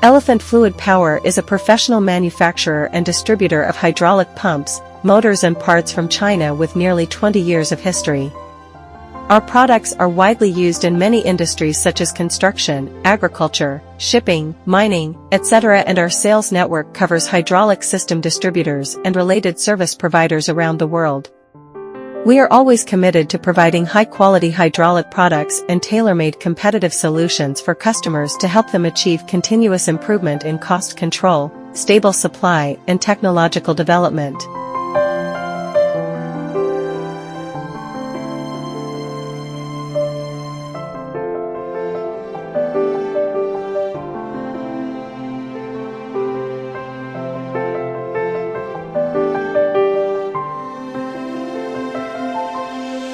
Elephant Fluid Power is a professional manufacturer and distributor of hydraulic pumps, motors and parts from China with nearly 20 years of history. Our products are widely used in many industries such as construction, agriculture, shipping, mining, etc., and our sales network covers hydraulic system distributors and related service providers around the world. We are always committed to providing high-quality hydraulic products and tailor-made competitive solutions for customers to help them achieve continuous improvement in cost control, stable supply, and technological development.